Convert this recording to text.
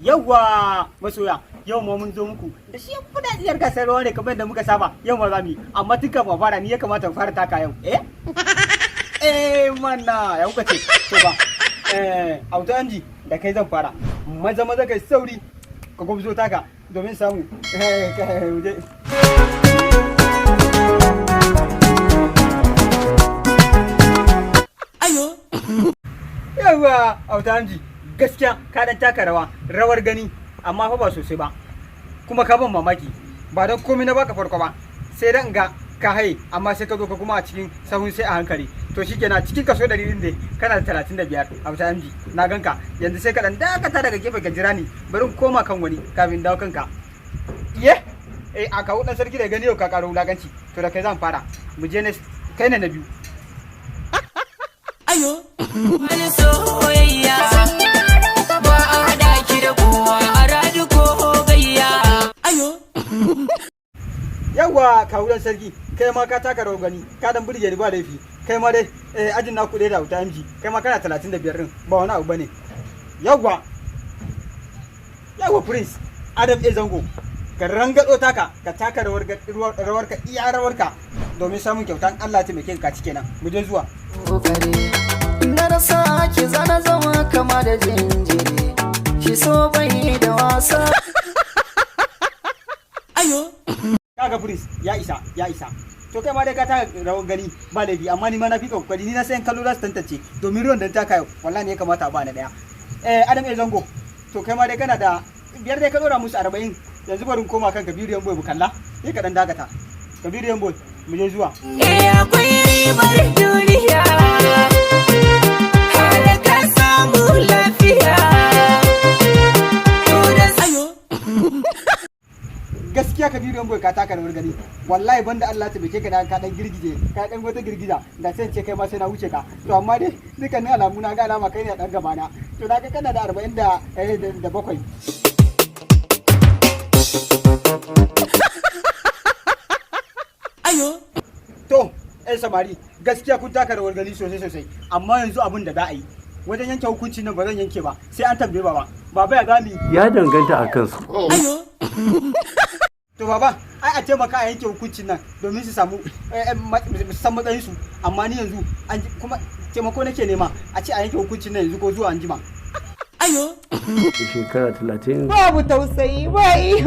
Yawwa masoya, yau ma mun zo muku da shi kuna iyar gasar rawa ne kamar da muka saba. Yau ma zamu yi, amma tun kafin fara ni ya kamata mu fara taka yau. Mana ya kuka ce to ba. Auta anji da kai zan fara. Maza maza kai sauri ka gwabzo taka domin samu. Ayo. Yawwa auta anji. Gaskiya ka dan taka rawar gani amma fa ba sosai ba, kuma ka ban mamaki ba don komai na baka farko ba, sai dan ga ka haye amma sai ka zo ka kuma a cikin sahun sai a hankali. To shikenan cikin kaso 100 din dai kana da 35 a wata MG na ganka yanzu, sai ka dan dakata daga gefe ka jira ni bari in koma kan wani kafin dawo kanka. A kawo dan sarki da gani yau ka karo wulaganci, to da kai zan fara mu je ne kai ne na biyu. Ayo wani soyayya yawa kawulan sarki, kai ma ka taka rawar gani ka dan burge ni ba laifi. Kai ma dai ajin na kuɗe da wuta MG, kai ma kana 35 din ba wani abu bane. Yawa Prince Adam A Zango, ka rangado taka ka taka rawar ka iya rawar ka domin samun kyautan Allah ta meke ka cike nan. Mu je zuwa na rasa ki zana zama kama da jinjiri, shi so bai da wasa. Ayo kaga Prince ya isa. To kai ma dai ka ta rawar gani ba laifi, amma ni ma na fi kokari, ni na sayan kallo za su tantance domin ruwan da ta kayo wallahi ne ya kamata a ba na daya. Adam A Zango, to kai ma dai kana da biyar dai ka dora musu 40, yanzu bari koma kan Kabiru Boy mu kalla. Sai ka dan dakata Kabiru Boy mu je zuwa. Akwai ribar duniya har ka samu lafiya. Gaskiya Kabiru Boy ka taka rawar gani wallahi, banda Allah ta beke ka da ka dan girgije ka dan wata girgiza da sai ce kai ma sai na wuce ka. To amma dai dukkanin alamu na ga alama kai ne a dan gaba na, to na ga kana da 47. Ayo to samari, gaskiya kun taka rawar gani sosai, amma yanzu abin da za a yi wajen yanke hukunci nan ba zan yanke ba, sai an tambaye baba ya gami ya danganta a kansu. Ayo to baba ai a taimaka a yanke hukuncin nan domin su samu san matsayin su, amma ni yanzu kuma taimako nake nema a ce a yanke hukuncin nan yanzu ko zuwa anjima. Ayo shekara 30 babu tausayi bai.